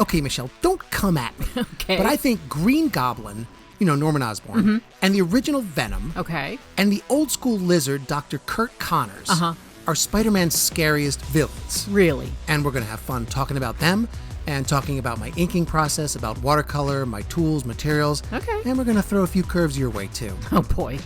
Okay, Michelle, don't come at me. Okay. But I think Green Goblin, Norman Osborn, and the original Venom, Okay. and the old school lizard, Dr. Kurt Connors, are Spider-Man's scariest villains. Really? And we're going to have fun talking about them and talking about my inking process, about watercolor, my tools, materials. Okay. And we're going to throw a few curves your way, too. Oh, boy.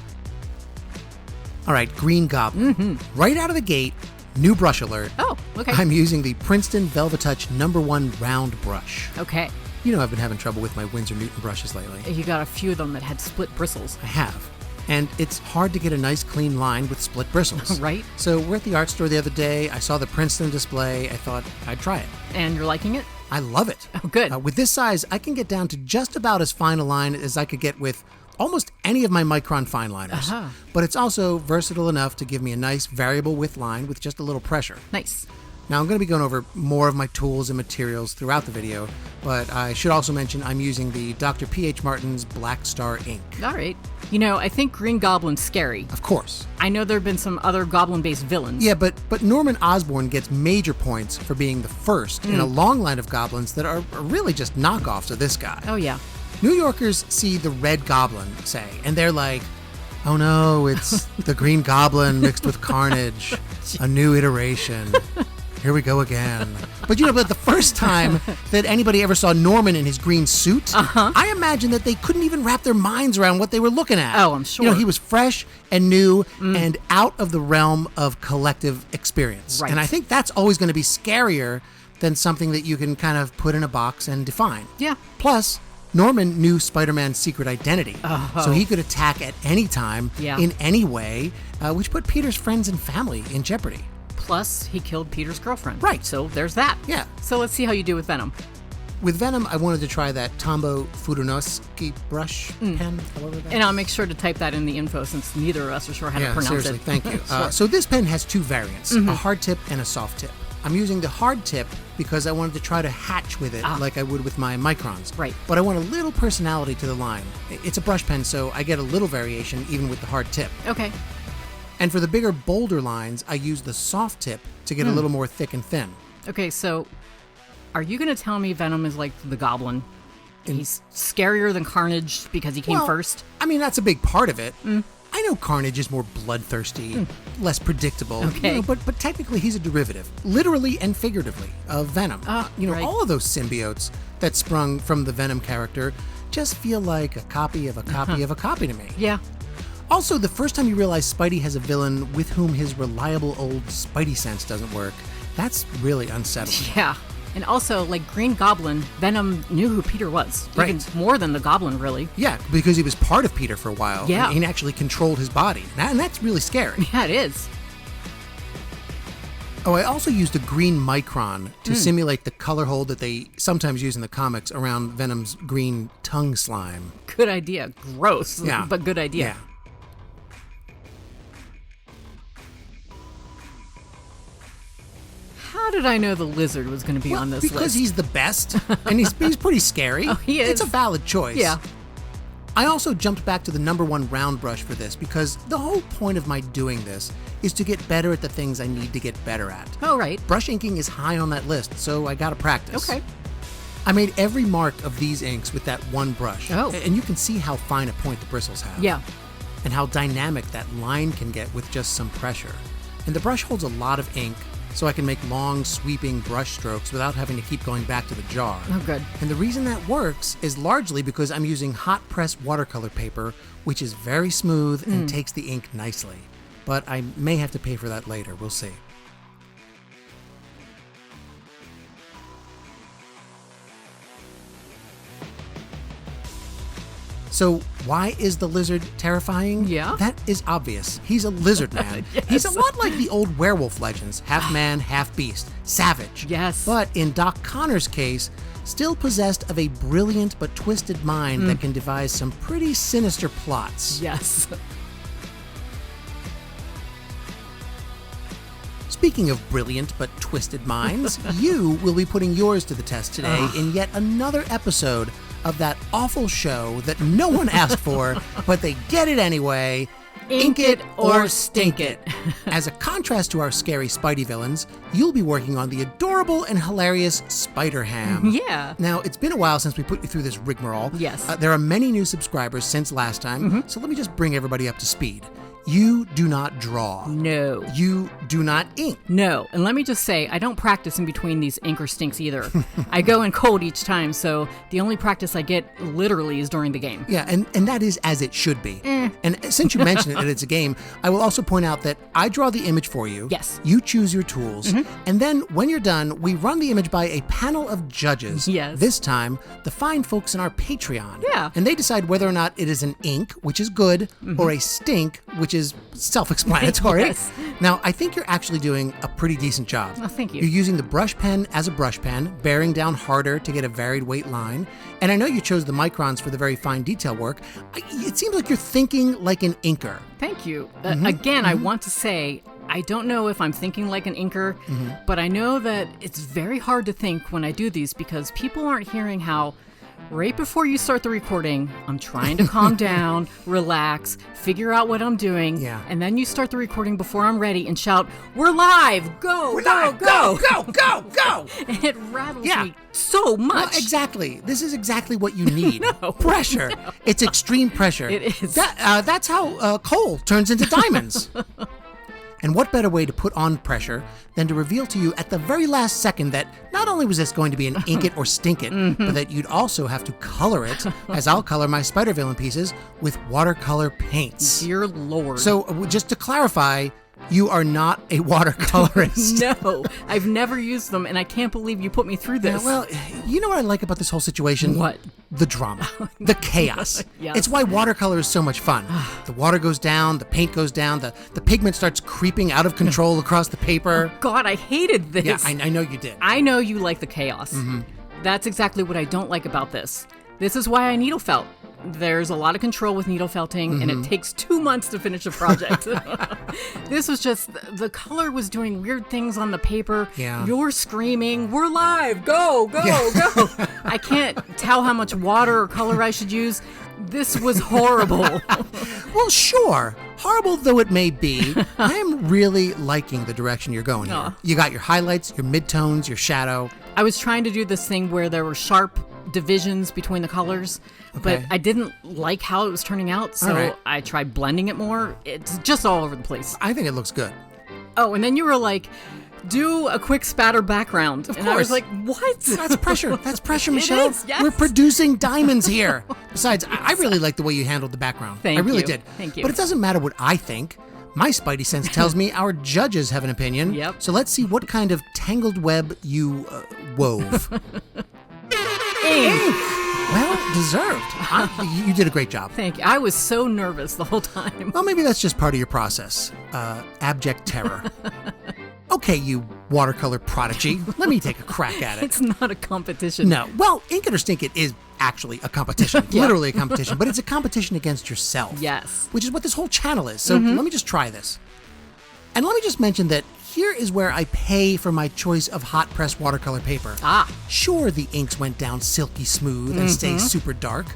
All right, Green Goblin. Right out of the gate, new brush alert. Oh, okay. I'm using the Princeton Velvetouch #1 round brush. Okay. I've been having trouble with my Winsor Newton brushes lately. You got a few of them that had split bristles. I have. And it's hard to get a nice clean line with split bristles. Right. So we're at the art store the other day. I saw the Princeton display. I thought I'd try it. And you're liking it? I love it. Oh, good. With this size, I can get down to just about as fine a line as I could get with almost any of my Micron fine liners. But it's also versatile enough to give me a nice variable width line with just a little pressure. Nice. Now, I'm going to be going over more of my tools and materials throughout the video, but I should also mention I'm using the Dr. P.H. Martin's Black Star ink. All right. I think Green Goblin's scary. Of course. I know there have been some other Goblin-based villains. Yeah, but Norman Osborn gets major points for being the first in a long line of goblins that are really just knockoffs of this guy. Oh, yeah. New Yorkers see the Red Goblin, say, and they're like, oh no, it's the Green Goblin mixed with Carnage, a new iteration. Here we go again. But but the first time that anybody ever saw Norman in his green suit, I imagine that they couldn't even wrap their minds around what they were looking at. Oh, I'm sure. He was fresh and new and out of the realm of collective experience. Right. And I think that's always going to be scarier than something that you can kind of put in a box and define. Yeah. Plus, Norman knew Spider-Man's secret identity, so he could attack at any time, in any way, which put Peter's friends and family in jeopardy. Plus, he killed Peter's girlfriend. Right. So there's that. Yeah. So let's see how you do with Venom. With Venom, I wanted to try that Tomboy Fudenosuke brush pen, however that And I'll make sure to type that in the info since neither of us are sure how to pronounce seriously, it. thank you. Sure. So this pen has two variants, a hard tip and a soft tip. I'm using the hard tip because I wanted to try to hatch with it like I would with my microns. Right. But I want a little personality to the line. It's a brush pen, so I get a little variation even with the hard tip. Okay. And for the bigger, bolder lines, I use the soft tip to get a little more thick and thin. Okay, so are you going to tell me Venom is like the Goblin? He's scarier than Carnage because he came first? I mean, that's a big part of it. I know Carnage is more bloodthirsty, less predictable, Okay. but technically he's a derivative, literally and figuratively, of Venom. Right. All of those symbiotes that sprung from the Venom character just feel like a copy of a copy of a copy to me. Yeah. Also, the first time you realize Spidey has a villain with whom his reliable old Spidey sense doesn't work, that's really unsettling. Yeah. And also, like Green Goblin, Venom knew who Peter was. Right. Even more than the Goblin, really. Yeah, because he was part of Peter for a while. Yeah. And he actually controlled his body. And that's really scary. Yeah, it is. Oh, I also used a green micron to simulate the color hold that they sometimes use in the comics around Venom's green tongue slime. Good idea. Gross, but good idea. Yeah. How did I know the lizard was going to be on this because list? he's the best, and he's pretty scary. Oh, he is. It's a valid choice. Yeah. I also jumped back to the #1 round brush for this because the whole point of my doing this is to get better at the things I need to get better at. Oh, right. Brush inking is high on that list, so I gotta practice. Okay. I made every mark of these inks with that one brush. Oh. And you can see how fine a point the bristles have. Yeah. And how dynamic that line can get with just some pressure. And the brush holds a lot of ink, so I can make long, sweeping brush strokes without having to keep going back to the jar. Oh, good. And the reason that works is largely because I'm using hot press watercolor paper, which is very smooth and takes the ink nicely. But I may have to pay for that later. We'll see. So why is the lizard terrifying? Yeah. That is obvious. He's a lizard man. Yes. He's a lot like the old werewolf legends, half man, half beast, savage. Yes. But in Doc Connor's case, still possessed of a brilliant but twisted mind that can devise some pretty sinister plots. Yes. Speaking of brilliant but twisted minds, you will be putting yours to the test today in yet another episode of that awful show that no one asked for, but they get it anyway. Ink it or stink it. As a contrast to our scary Spidey villains, you'll be working on the adorable and hilarious SpiderHam. Yeah. Now, it's been a while since we put you through this rigmarole. Yes. There are many new subscribers since last time, so let me just bring everybody up to speed. You do not draw. No. You do not ink. No. And let me just say, I don't practice in between these ink or stinks either. I go in cold each time, so the only practice I get literally is during the game. Yeah, and that is as it should be. And since you mentioned it and it's a game, I will also point out that I draw the image for you. Yes. You choose your tools. And then when you're done, we run the image by a panel of judges. Yes. This time, the fine folks in our Patreon. Yeah. And they decide whether or not it is an ink, which is good, or a stink, which is self-explanatory. Yes. Now, I think you're actually doing a pretty decent job. Oh, thank you. You're using the brush pen as a brush pen, bearing down harder to get a varied weight line. And I know you chose the microns for the very fine detail work. It seems like you're thinking like an inker. Thank you. Again, I want to say, I don't know if I'm thinking like an inker, but I know that it's very hard to think when I do these because people aren't hearing how right before you start the recording, I'm trying to calm down, relax, figure out what I'm doing, and then you start the recording before I'm ready and shout, "We're live! Go, We're go, live! go, Go, go, go!" And it rattles me so much. Well, exactly. This is exactly what you need. Pressure. No. It's extreme pressure. It is. That's how coal turns into diamonds. And what better way to put on pressure than to reveal to you at the very last second that not only was this going to be an ink it or stink it, but that you'd also have to color it, as I'll color my spider villain pieces, with watercolor paints. Dear Lord. So just to clarify, you are not a watercolorist. No, I've never used them, and I can't believe you put me through this. Yeah, well, you know what I like about this whole situation? What? The drama. The chaos. Yes. It's why watercolor is so much fun. The water goes down, the paint goes down, the pigment starts creeping out of control across the paper. Oh, God, I hated this. Yeah, I know you did. I know you like the chaos. That's exactly what I don't like about this. This is why I needle felt. There's a lot of control with needle felting, and it takes 2 months to finish a project. This was just, the color was doing weird things on the paper. Yeah. You're screaming, "We're live, go, go, go." I can't tell how much water or color I should use. This was horrible. Well, sure. Horrible though it may be, I am really liking the direction you're going here. You got your highlights, your midtones, your shadow. I was trying to do this thing where there were sharp divisions between the colors, but I didn't like how it was turning out, so I tried blending it more. It's just all over the place. I think it looks good. Oh, and then you were like, do a quick spatter background. Of and course. I was like, what? That's pressure. That's pressure, Michelle. It is, yes. We're producing diamonds here. Besides, I really like the way you handled the background. Thank I really you. did. Thank you. But it doesn't matter what I think. My spidey sense tells me our judges have an opinion. Yep. So let's see what kind of tangled web you wove. Ink. Well, deserved. You did a great job. Thank you. I was so nervous the whole time. Well, maybe that's just part of your process. Abject terror. Okay, you watercolor prodigy. Let me take a crack at it. It's not a competition. No. Well, Ink It or Stink It is actually a competition. Literally a competition. But it's a competition against yourself. Yes. Which is what this whole channel is. So let me just try this. And let me just mention that here is where I pay for my choice of hot press watercolor paper. Sure, the inks went down silky smooth and stay super dark.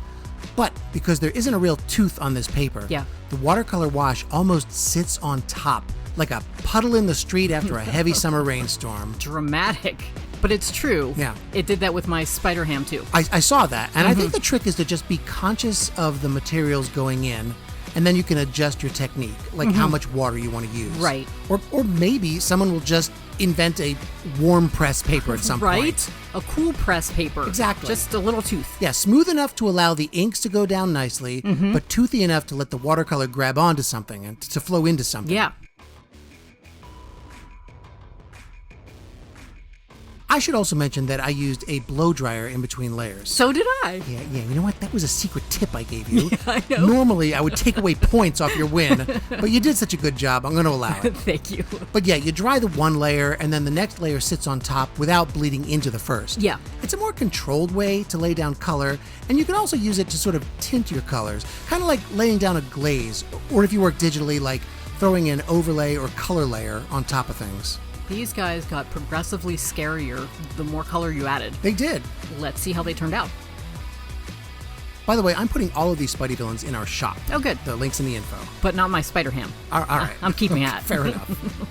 But because there isn't a real tooth on this paper, the watercolor wash almost sits on top, like a puddle in the street after a heavy summer rainstorm. Dramatic. But it's true. Yeah. It did that with my SpiderHam too. I saw that. And I think the trick is to just be conscious of the materials going in, and then you can adjust your technique, like how much water you want to use. Right. Or maybe someone will just invent a warm press paper at some point. Right? A cool press paper. Exactly. Just a little tooth. Yeah, smooth enough to allow the inks to go down nicely, but toothy enough to let the watercolor grab onto something and to flow into something. Yeah. I should also mention that I used a blow dryer in between layers. So did I. Yeah, you know what? That was a secret tip I gave you. Yeah, I know. Normally, I would take away points off your win, but you did such a good job, I'm going to allow it. Thank you. But yeah, you dry the one layer, and then the next layer sits on top without bleeding into the first. Yeah. It's a more controlled way to lay down color, and you can also use it to sort of tint your colors, kind of like laying down a glaze, or if you work digitally, like throwing an overlay or color layer on top of things. These guys got progressively scarier the more color you added. They did. Let's see how they turned out. By the way, I'm putting all of these Spidey villains in our shop. Oh, good. The link's in the info. But not my SpiderHam. All right. I'm keeping that. Fair enough.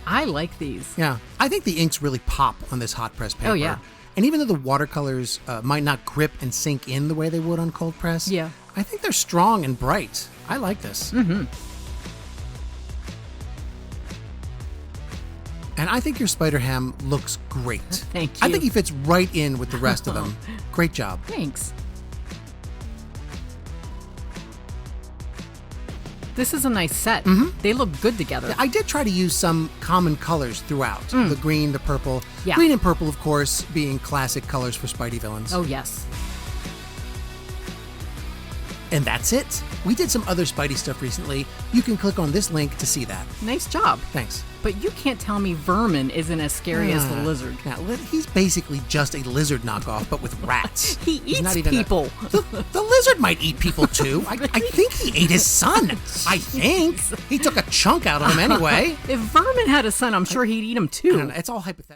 I like these. Yeah. I think the inks really pop on this hot press paper. Oh, yeah. And even though the watercolors might not grip and sink in the way they would on cold press, Yeah. I think they're strong and bright. I like this. Mm-hmm. And I think your SpiderHam looks great. Thank you. I think he fits right in with the rest of them. Great job. Thanks. This is a nice set. Mm-hmm. They look good together. I did try to use some common colors throughout. The green, the purple. Yeah. Green and purple, of course, being classic colors for Spidey villains. Oh, yes. And that's it. We did some other Spidey stuff recently. You can click on this link to see that. Nice job. Thanks. But you can't tell me Vermin isn't as scary as the lizard. Now, he's basically just a lizard knockoff, but with rats. He He's eats not even people. The lizard might eat people, too. I think he ate his son. I think. He took a chunk out of him anyway. If Vermin had a son, I'm sure he'd eat him too. It's all hypothetical.